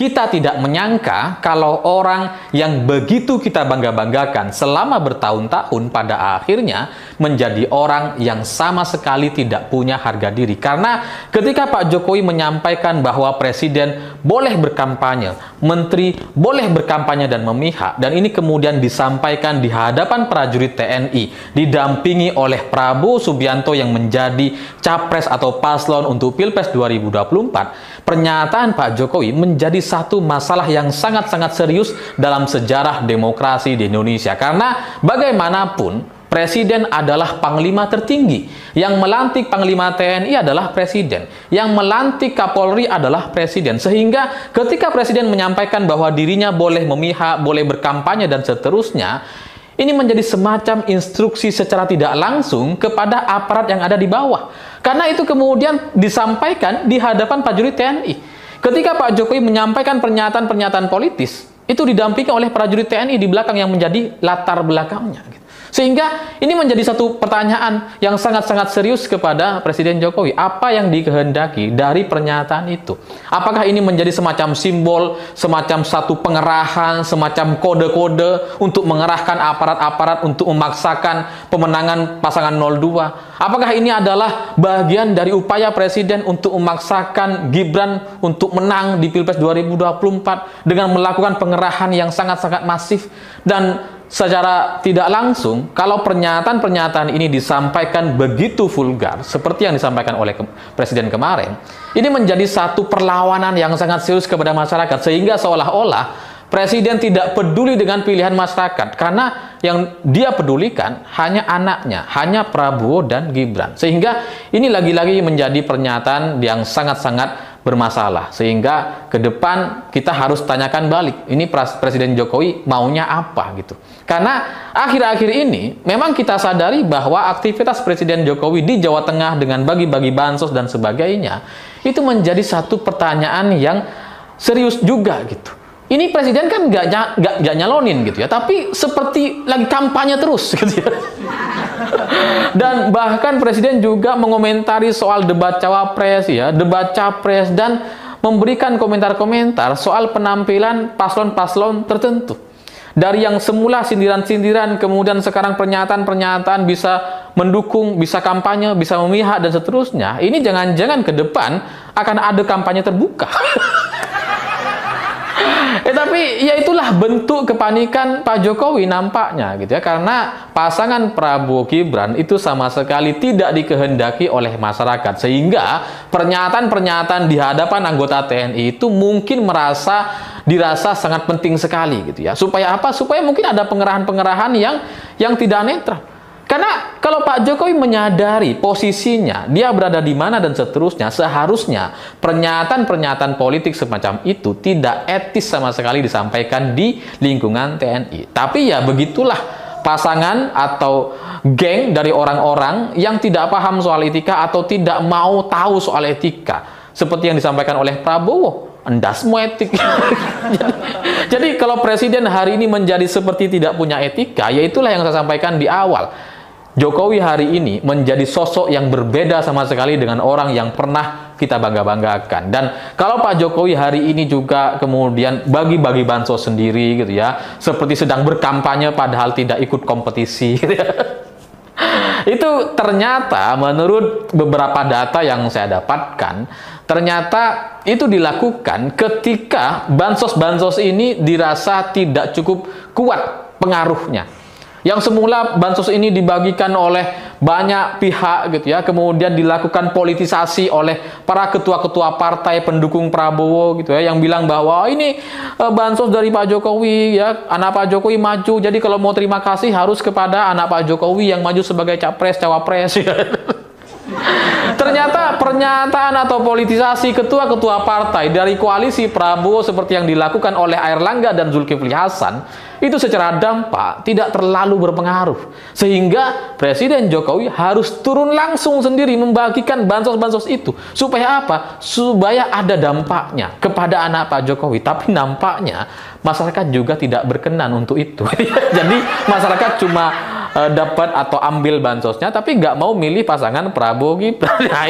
Kita tidak menyangka kalau orang yang begitu kita bangga-banggakan selama bertahun-tahun pada akhirnya menjadi orang yang sama sekali tidak punya harga diri. Karena ketika Pak Jokowi menyampaikan bahwa presiden boleh berkampanye, menteri boleh berkampanye dan memihak, dan ini kemudian disampaikan di hadapan prajurit TNI, didampingi oleh Prabowo Subianto yang menjadi capres atau paslon untuk Pilpres 2024, pernyataan Pak Jokowi menjadi satu masalah yang sangat-sangat serius dalam sejarah demokrasi di Indonesia. Karena bagaimanapun Presiden adalah panglima tertinggi. Yang melantik panglima TNI adalah presiden. Yang melantik Kapolri adalah presiden. Sehingga ketika presiden menyampaikan bahwa dirinya boleh memihak, boleh berkampanye dan seterusnya, ini menjadi semacam instruksi secara tidak langsung kepada aparat yang ada di bawah. Karena itu kemudian disampaikan di hadapan prajurit TNI. Ketika Pak Jokowi menyampaikan pernyataan-pernyataan politis, itu didampingi oleh prajurit TNI di belakang yang menjadi latar belakangnya. Sehingga ini menjadi satu pertanyaan yang sangat-sangat serius kepada Presiden Jokowi. Apa yang dikehendaki dari pernyataan itu? Apakah ini menjadi semacam simbol, semacam satu pengerahan, semacam kode-kode untuk mengerahkan aparat-aparat untuk memaksakan pemenangan pasangan 02? Apakah ini adalah bagian dari upaya Presiden untuk memaksakan Gibran untuk menang di Pilpres 2024 dengan melakukan pengerahan yang sangat-sangat masif? Dan secara tidak langsung, kalau pernyataan-pernyataan ini disampaikan begitu vulgar, seperti yang disampaikan oleh Presiden kemarin, ini menjadi satu perlawanan yang sangat serius kepada masyarakat, sehingga seolah-olah Presiden tidak peduli dengan pilihan masyarakat, karena yang dia pedulikan hanya anaknya, hanya Prabowo dan Gibran. Sehingga ini lagi-lagi menjadi pernyataan yang sangat-sangat bermasalah, sehingga ke depan kita harus tanyakan balik, ini Presiden Jokowi maunya apa gitu. Karena akhir-akhir ini memang kita sadari bahwa aktivitas Presiden Jokowi di Jawa Tengah dengan bagi-bagi bansos dan sebagainya itu menjadi satu pertanyaan yang serius juga gitu. Ini presiden kan nggak nyalonin gitu ya, tapi seperti lagi kampanye terus gitu ya. Dan bahkan presiden juga mengomentari soal debat cawapres ya, debat capres, dan memberikan komentar-komentar soal penampilan paslon-paslon tertentu. Dari yang semula sindiran-sindiran, kemudian sekarang pernyataan-pernyataan bisa mendukung, bisa kampanye, bisa memihak dan seterusnya. Ini jangan-jangan ke depan akan ada kampanye terbuka. Tapi ya itulah bentuk kepanikan Pak Jokowi nampaknya gitu ya, karena pasangan Prabowo Gibran itu sama sekali tidak dikehendaki oleh masyarakat, sehingga pernyataan-pernyataan di hadapan anggota TNI itu mungkin dirasa sangat penting sekali gitu ya. Supaya apa? Supaya mungkin ada pengerahan-pengerahan yang tidak netral. Karena kalau Pak Jokowi menyadari posisinya, dia berada di mana dan seterusnya, seharusnya pernyataan-pernyataan politik semacam itu tidak etis sama sekali disampaikan di lingkungan TNI. Tapi ya begitulah pasangan atau geng dari orang-orang yang tidak paham soal etika atau tidak mau tahu soal etika. Seperti yang disampaikan oleh Prabowo, endasmu etik. Jadi kalau presiden hari ini menjadi seperti tidak punya etika, ya itulah yang saya sampaikan di awal. Jokowi hari ini menjadi sosok yang berbeda sama sekali dengan orang yang pernah kita bangga-banggakan. Dan kalau Pak Jokowi hari ini juga kemudian bagi-bagi bansos sendiri gitu ya, seperti sedang berkampanye padahal tidak ikut kompetisi gitu ya. Itu ternyata menurut beberapa data yang saya dapatkan, ternyata itu dilakukan ketika bansos-bansos ini dirasa tidak cukup kuat pengaruhnya. Yang semula bansos ini dibagikan oleh banyak pihak gitu ya, kemudian dilakukan politisasi oleh para ketua-ketua partai pendukung Prabowo gitu ya, yang bilang bahwa ini bansos dari Pak Jokowi ya, anak Pak Jokowi maju, jadi kalau mau terima kasih harus kepada anak Pak Jokowi yang maju sebagai capres, cawapres ya. Ternyata pernyataan atau politisasi ketua-ketua partai dari koalisi Prabowo seperti yang dilakukan oleh Airlangga dan Zulkifli Hasan itu secara dampak tidak terlalu berpengaruh, sehingga Presiden Jokowi harus turun langsung sendiri membagikan bansos-bansos itu. Supaya apa? Supaya ada dampaknya kepada anak Pak Jokowi. Tapi nampaknya masyarakat juga tidak berkenan untuk itu. Jadi masyarakat cuma dapat atau ambil bansosnya, tapi nggak mau milih pasangan Prabowo Gibran. Nah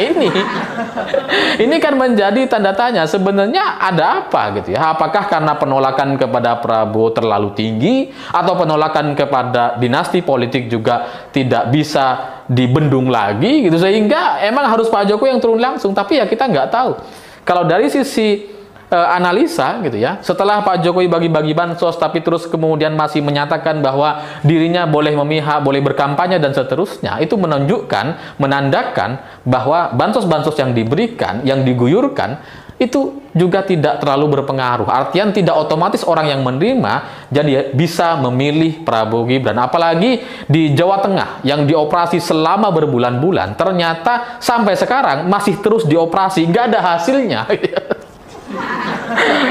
ini kan menjadi tanda tanya, sebenarnya ada apa gitu ya? Apakah karena penolakan kepada Prabowo terlalu tinggi, atau penolakan kepada dinasti politik juga tidak bisa dibendung lagi gitu, sehingga emang harus Pak Jokowi yang turun langsung? Tapi ya kita nggak tahu. Kalau dari sisi analisa gitu ya, setelah Pak Jokowi bagi-bagi bansos tapi terus kemudian masih menyatakan bahwa dirinya boleh memihak, boleh berkampanye dan seterusnya, itu menandakan bahwa bansos-bansos yang diberikan, yang diguyurkan itu juga tidak terlalu berpengaruh. Artian tidak otomatis orang yang menerima jadi bisa memilih Prabowo Gibran. Apalagi di Jawa Tengah yang dioperasi selama berbulan-bulan, ternyata sampai sekarang masih terus dioperasi, nggak ada hasilnya.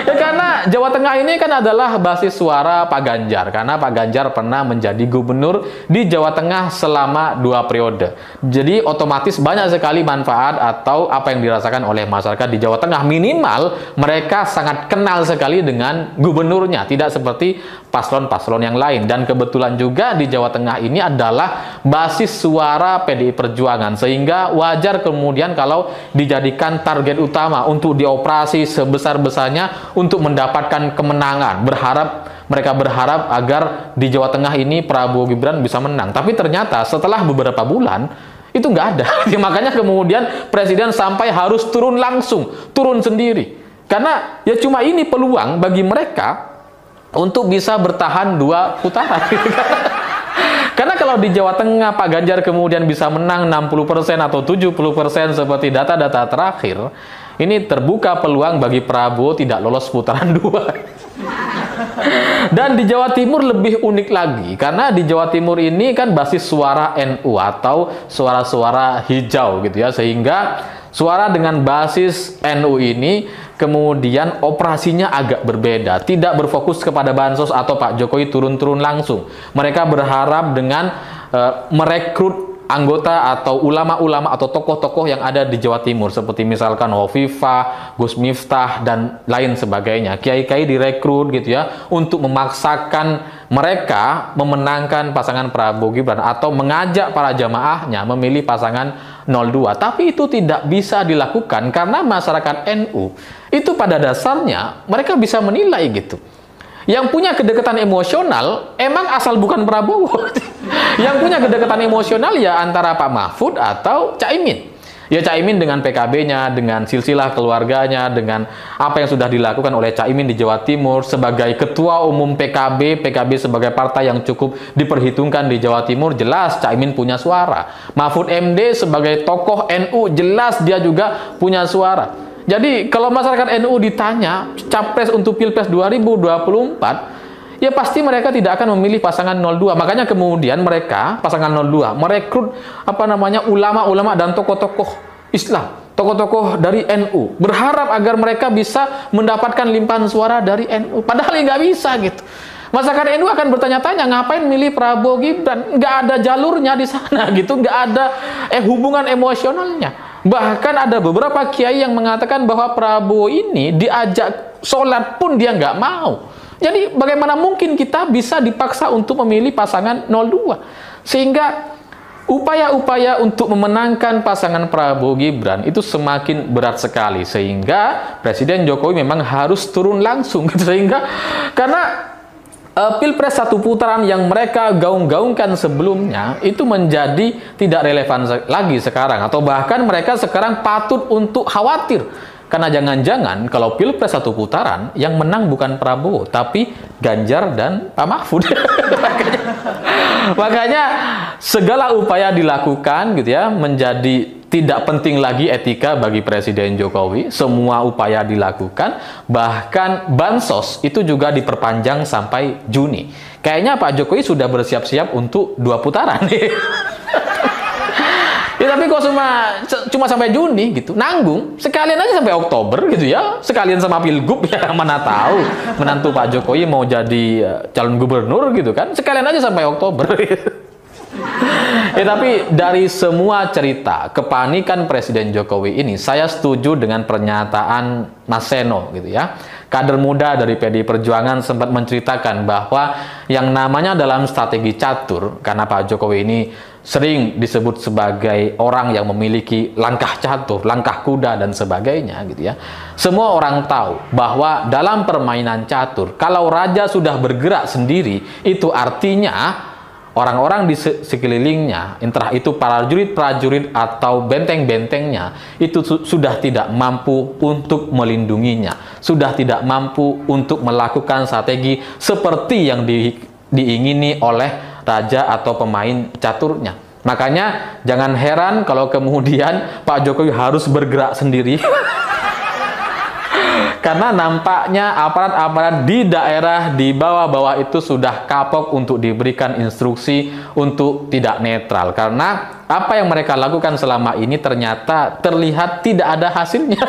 Ya, karena Jawa Tengah ini kan adalah basis suara Pak Ganjar, karena Pak Ganjar pernah menjadi gubernur di Jawa Tengah selama 2 periode. Jadi otomatis banyak sekali manfaat atau apa yang dirasakan oleh masyarakat di Jawa Tengah. Minimal mereka sangat kenal sekali dengan gubernurnya, tidak seperti paslon-paslon yang lain. Dan kebetulan juga di Jawa Tengah ini adalah basis suara PDI Perjuangan, sehingga wajar kemudian kalau dijadikan target utama untuk dioperasi sebesar-besarnya untuk mendapatkan kemenangan. Mereka berharap agar di Jawa Tengah ini Prabowo Gibran bisa menang. Tapi ternyata setelah beberapa bulan itu nggak ada. Makanya kemudian Presiden sampai harus turun langsung, turun sendiri. Karena ya cuma ini peluang bagi mereka untuk bisa bertahan 2 putaran. Karena kalau di Jawa Tengah Pak Ganjar kemudian bisa menang 60% atau 70% seperti data-data terakhir, ini terbuka peluang bagi Prabowo tidak lolos putaran 2. Dan di Jawa Timur lebih unik lagi, karena di Jawa Timur ini kan basis suara NU atau suara-suara hijau gitu ya, sehingga suara dengan basis NU ini kemudian operasinya agak berbeda, tidak berfokus kepada bansos atau Pak Jokowi turun-turun langsung. Mereka berharap dengan merekrut anggota atau ulama-ulama atau tokoh-tokoh yang ada di Jawa Timur, seperti misalkan Hovifah, Gus Miftah, dan lain sebagainya. Kiai-kiai direkrut gitu ya, untuk memaksakan mereka memenangkan pasangan Prabowo Gibran atau mengajak para jamaahnya memilih pasangan 02. Tapi itu tidak bisa dilakukan karena masyarakat NU itu pada dasarnya mereka bisa menilai gitu. Yang punya kedekatan emosional emang asal bukan Prabowo. Yang punya kedekatan emosional ya antara Pak Mahfud atau Caimin. Ya Caimin dengan PKB-nya, dengan silsilah keluarganya, dengan apa yang sudah dilakukan oleh Caimin di Jawa Timur sebagai ketua umum PKB sebagai partai yang cukup diperhitungkan di Jawa Timur, jelas Caimin punya suara. Mahfud MD sebagai tokoh NU, jelas dia juga punya suara. Jadi kalau masyarakat NU ditanya capres untuk Pilpres 2024, ya pasti mereka tidak akan memilih pasangan 02. Makanya kemudian mereka, pasangan 02, merekrut ulama-ulama dan tokoh-tokoh Islam, tokoh-tokoh dari NU, berharap agar mereka bisa mendapatkan limpahan suara dari NU. Padahal ya nggak bisa gitu. Masyarakat NU akan bertanya-tanya, ngapain milih Prabowo Gibran? Nggak ada jalurnya di sana gitu, nggak ada hubungan emosionalnya. Bahkan ada beberapa kiai yang mengatakan bahwa Prabowo ini diajak sholat pun dia nggak mau. Jadi bagaimana mungkin kita bisa dipaksa untuk memilih pasangan 02? Sehingga upaya-upaya untuk memenangkan pasangan Prabowo Gibran itu semakin berat sekali. Sehingga Presiden Jokowi memang harus turun langsung. Sehingga karena Pilpres 1 putaran yang mereka gaung-gaungkan sebelumnya itu menjadi tidak relevan lagi sekarang. Atau bahkan mereka sekarang patut untuk khawatir. Karena jangan-jangan kalau Pilpres 1 putaran yang menang bukan Prabowo, tapi Ganjar dan Pak Mahfud. Makanya segala upaya dilakukan gitu ya, menjadi tidak penting lagi etika bagi Presiden Jokowi. Semua upaya dilakukan, bahkan bansos itu juga diperpanjang sampai Juni. Kayaknya Pak Jokowi sudah bersiap-siap untuk 2 putaran. Ya tapi kok cuma sampai Juni gitu, nanggung, sekalian aja sampai Oktober gitu ya, sekalian sama Pilgub ya, mana tahu menantu Pak Jokowi mau jadi calon gubernur gitu kan, sekalian aja sampai Oktober. Tapi dari semua cerita kepanikan Presiden Jokowi ini, saya setuju dengan pernyataan Mas Seno gitu ya. Kader muda dari PDI Perjuangan sempat menceritakan bahwa yang namanya dalam strategi catur, karena Pak Jokowi ini sering disebut sebagai orang yang memiliki langkah catur, langkah kuda dan sebagainya gitu ya. Semua orang tahu bahwa dalam permainan catur, kalau raja sudah bergerak sendiri, itu artinya orang-orang di sekelilingnya, entah itu prajurit-prajurit atau benteng-bentengnya, itu sudah tidak mampu untuk melindunginya, sudah tidak mampu untuk melakukan strategi seperti yang diingini oleh raja atau pemain caturnya. Makanya jangan heran kalau kemudian Pak Jokowi harus bergerak sendiri. Karena nampaknya aparat-aparat di daerah di bawah-bawah itu sudah kapok untuk diberikan instruksi untuk tidak netral. Karena apa yang mereka lakukan selama ini ternyata terlihat tidak ada hasilnya.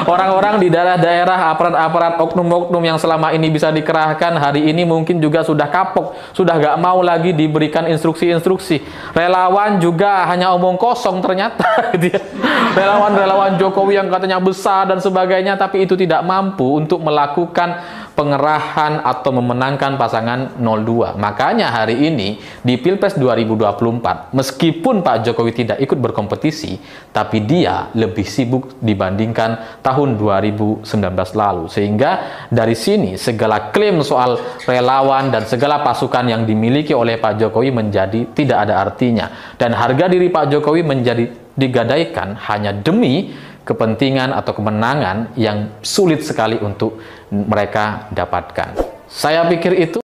Orang-orang di daerah-daerah, aparat-aparat, oknum-oknum yang selama ini bisa dikerahkan, hari ini mungkin juga sudah kapok, sudah gak mau lagi diberikan instruksi-instruksi. Relawan juga hanya omong kosong ternyata. Relawan-relawan Jokowi yang katanya besar dan sebagainya, tapi itu tidak mampu untuk melakukan pengerahan atau memenangkan pasangan 02. Makanya hari ini di Pilpres 2024, meskipun Pak Jokowi tidak ikut berkompetisi, tapi dia lebih sibuk dibandingkan tahun 2019 lalu. Sehingga dari sini segala klaim soal relawan dan segala pasukan yang dimiliki oleh Pak Jokowi menjadi tidak ada artinya. Dan harga diri Pak Jokowi menjadi digadaikan hanya demi kepentingan atau kemenangan yang sulit sekali untuk mereka dapatkan. Saya pikir itu